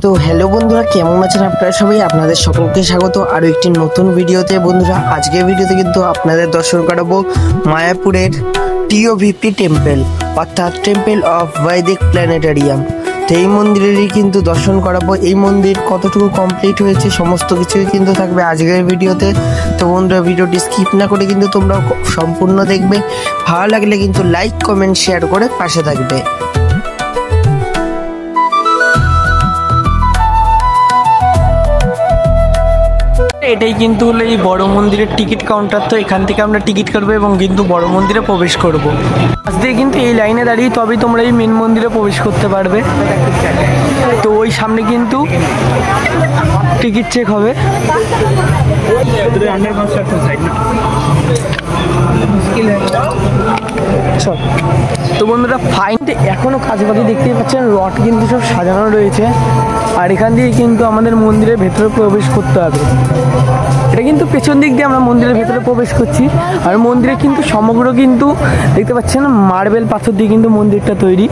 তো হ্যালো বন্ধুরা, কেমন আছেন আপনারা সবাই? আপনাদের সকলকে স্বাগত আরও একটি নতুন ভিডিওতে। বন্ধুরা, আজকের ভিডিওতে কিন্তু আপনাদের দর্শন করাবো মায়াপুরের TOVP টেম্পল, অর্থাৎ টেম্পল অফ বৈদিক প্ল্যানেটারিয়াম। তো এই মন্দিরেরই কিন্তু দর্শন করাবো। এই মন্দির কতটুকু কমপ্লিট হয়েছে সমস্ত কিছুই কিন্তু থাকবে আজকের ভিডিওতে। তো বন্ধুরা, ভিডিওটি স্কিপ না করে কিন্তু তোমরা সম্পূর্ণ দেখবে। ভালো লাগলে কিন্তু লাইক কমেন্ট শেয়ার করে পাশে থাকবে। এটাই কিন্তু হলো এই বড় মন্দিরের টিকিট কাউন্টার। তো এখান থেকে আমরা টিকিট কাটবো এবং কিন্তু বড় মন্দিরে প্রবেশ করব। আজ দিয়ে কিন্তু এই লাইনে দাঁড়িয়ে তবেই তোমরা এই মেন মন্দিরে প্রবেশ করতে পারবে। তো ওই সামনে কিন্তু টিকিট চেক হবে। তো বন্ধুরা, ফাইনটা এখনো কাজবাজি দেখতেই পাচ্ছেন, রড কিন্তু সব সাজানো রয়েছে। আর এখান দিয়ে কিন্তু আমাদের মন্দিরের ভেতরে প্রবেশ করতে হবে। এটা কিন্তু পেছন দিক দিয়ে আমরা মন্দিরের ভেতরে প্রবেশ করছি। আর মন্দিরে কিন্তু সমগ্র কিন্তু দেখতে পাচ্ছেন মার্বেল পাথর দিয়ে কিন্তু মন্দিরটা তৈরি।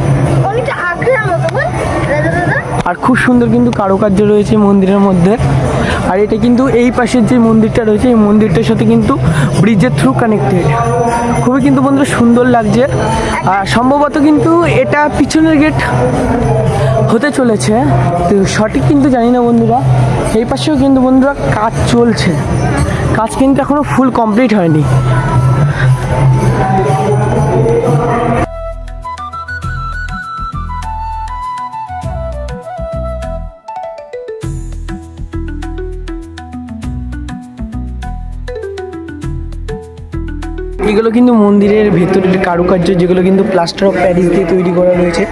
আর খুব সুন্দর কিন্তু কারুকার্য রয়েছে মন্দিরের মধ্যে। আর এটা কিন্তু এই পাশের যে মন্দিরটা রয়েছে, এই মন্দিরটার সাথে কিন্তু ব্রিজের থ্রু কানেক্টেড। খুবই কিন্তু বন্ধুরা সুন্দর লাগছে। আর সম্ভবত কিন্তু এটা পিছনের গেট হতে চলেছে, তো সঠিক কিন্তু জানি না বন্ধুরা। এই পাশেও কিন্তু বন্ধুরা কাজ চলছে, কাজ কিন্তু এখনো ফুল কমপ্লিট হয়নি। এগুলো কিন্তু মন্দিরের ভেতরের কারুকার্য, যেগুলো কিন্তু প্লাস্টার অফ প্যারিস দিয়ে তৈরি করা রয়েছে।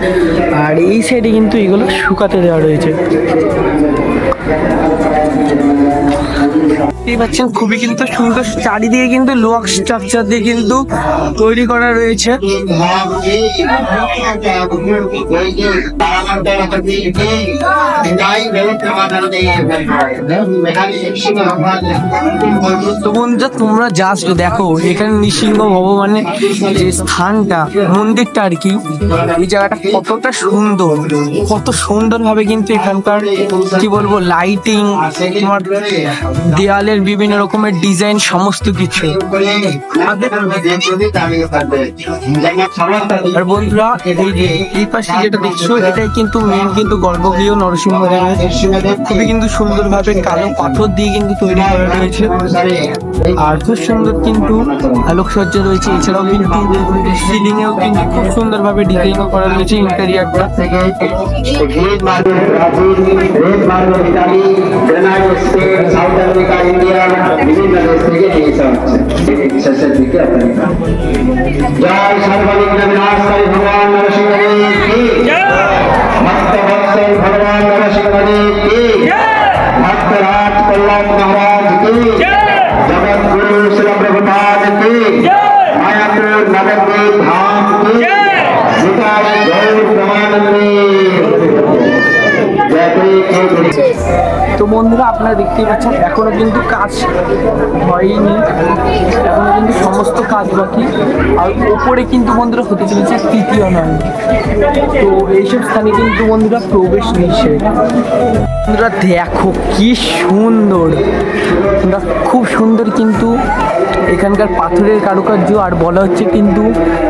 আর এই সাইডে কিন্তু এগুলো শুকাতে দেওয়া রয়েছে। দেখতেই পাচ্ছেন খুবই কিন্তু সুন্দর, চারিদিকে কিন্তু লোহার স্ট্রাকচার দিয়ে কিন্তু তৈরি করা রয়েছে। তো বন্ধুরা, তোমরা জাস্ট দেখো এখানে নৃসিংহ ভগবানের যে স্থানটা, মন্দিরটা আর কি, এই জায়গাটা কতটা সুন্দর, কত সুন্দর ভাবে কিন্তু এখানকার কি বলবো লাইটিং, তোমার দেয়ালের বিভিন্ন রকমের ডিজাইন, সমস্ত কিছু। আর বন্ধুরা, এই পাশে যেটা দেখছো এটাই কিন্তু মেন কিন্তু গর্ভগৃহ নরসিংহদেবের। খুবই কিন্তু সুন্দর ভাবে কালো পাথর দিয়ে কিন্তু তৈরি করা রয়েছে। আর খুব সুন্দর কিন্তু আলোকসজ্জা রয়েছে। এছাড়াও কিন্তু সিলিং এও কিন্তু খুব সুন্দর ভাবে ডিজাইন করা রয়েছে ইন্টেরিয়রটা। জয় সর্বলিঙ্গ বিনাশকারী ভগবান নরসিংহদেব কি ভক্তবৎসল ভগবান নরসিংহদেব কি ভক্তরাজ কল্যাণ মহারাজ কি জগৎগুরু শিলপ্রভুপাদ কি মায়াপুর নবদ্বীপ ধাম কি বিকাশ গৌর ব্রহ্মানন্দে। তো বন্ধুরা, আপনারা দেখতেই পাচ্ছেন এখনো কিন্তু কাজ হয়নি, এখনো কিন্তু সমস্ত কাজ বাকি। আর উপরে কিন্তু বন্ধুরা হতে চলেছে তৃতীয় নয়। তো এইসব স্থানে কিন্তু বন্ধুরা প্রবেশ নিষেধ। বন্ধুরা দেখো কি সুন্দর, খুব সুন্দর কিন্তু এখানকার পাথরের কারুকার্য। আর বলা হচ্ছে কিন্তু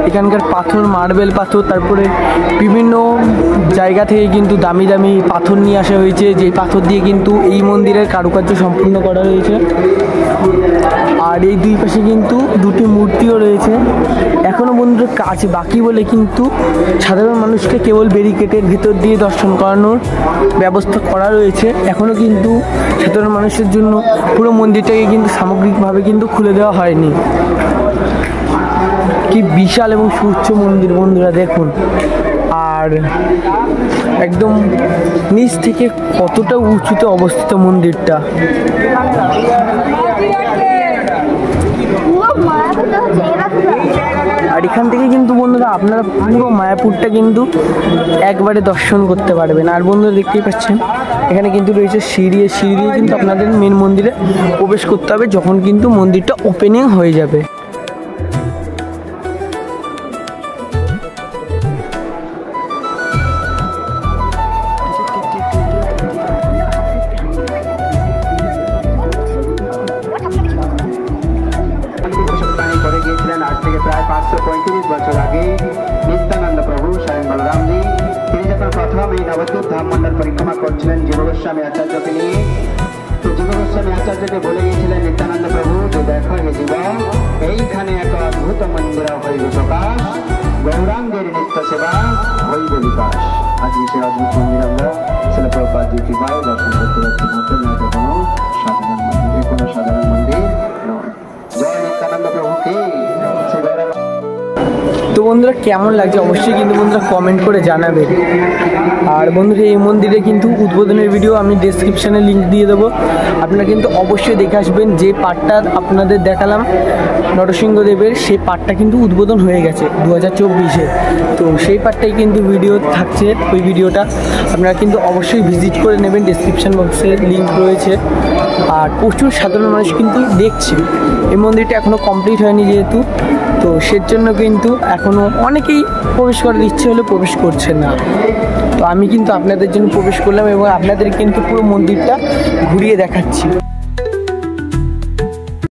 এখানকার পাথর মার্বেল পাথর, তারপরে বিভিন্ন জায়গা থেকে কিন্তু দামি দামি পাথর নিয়ে আসা হয়েছে, যেই পাথর দিয়ে কিন্তু এই মন্দিরের কারুকার্য সম্পূর্ণ করা হয়েছে। আর এই দুই পাশে কিন্তু দুটি মূর্তিও রয়েছে। এখনও বন্ধুরা কাজ বাকি বলে কিন্তু সাধারণ মানুষকে কেবল ব্যারিকেডের ভেতর দিয়ে দর্শন করানোর ব্যবস্থা করা রয়েছে। এখনও কিন্তু সাধারণ মানুষের জন্য পুরো মন্দিরটাকে কিন্তু সামগ্রিকভাবে কিন্তু খুলে দেওয়া হয়নি। কি বিশাল এবং সুউচ্চ মন্দির বন্ধুরা দেখুন। আর একদম নিচ থেকে কতটা উঁচুতে অবস্থিত মন্দিরটা। আর এখান থেকে কিন্তু বন্ধুরা আপনারা পুরো মায়াপুরটা কিন্তু একবারে দর্শন করতে পারবেন। আর বন্ধুরা দেখতেই পাচ্ছেন এখানে কিন্তু রয়েছে সিঁড়ি, সিঁড়ি দিয়ে কিন্তু আপনাদের মেন মন্দিরে প্রবেশ করতে হবে যখন কিন্তু মন্দিরটা ওপেনিং হয়ে যাবে। মণ্ডল পরিক্রমা করছিলেন জীব গোস্বামী আচার্যকে নিয়ে। তো জীব গোস্বামী আচার্যকে বলে গিয়েছিলেন নিত্যানন্দ প্রভু যে দেখো হে জীব, এইখানে এক অদ্ভুত মন্দির হইব প্রকাশ, গৌরাঙ্গের নিত্য সেবা হইব বিকাশ। আজকে সেই অদ্ভুত মন্দির আমরা শিল প্রভুপাদ জি কৃপায় দর্শন করতে পারছি। মতের না কোনো সাধারণ মন্দির নয়। জয় নিত্যানন্দ প্রভুকে। তো বন্ধুরা কেমন লাগছে অবশ্যই কিন্তু বন্ধুরা কমেন্ট করে জানাবেন। আর বন্ধুরা এই মন্দিরে কিন্তু উদ্বোধনের ভিডিও আমি ডেসক্রিপশানে লিঙ্ক দিয়ে দেবো, আপনারা কিন্তু অবশ্যই দেখে আসবেন। যে পার্টটা আপনাদের দেখালাম নরসিংহদেবের, সেই পার্টটা কিন্তু উদ্বোধন হয়ে গেছে 2024-এ। তো সেই পার্টটাই কিন্তু ভিডিও থাকছে, ওই ভিডিওটা আপনারা কিন্তু অবশ্যই ভিজিট করে নেবেন, ডেসক্রিপশান বক্সে লিঙ্ক রয়েছে। আর প্রচুর সাধারণ মানুষ কিন্তু দেখছে, এই মন্দিরটা এখনও কমপ্লিট হয়নি যেহেতু, তো সেজন্য কিন্তু এখনও অনেকেই প্রবেশ করার ইচ্ছে হলে প্রবেশ করছে না। তো আমি কিন্তু আপনাদের জন্য প্রবেশ করলাম এবং আপনাদের কিন্তু পুরো মন্দিরটা ঘুরিয়ে দেখাচ্ছি।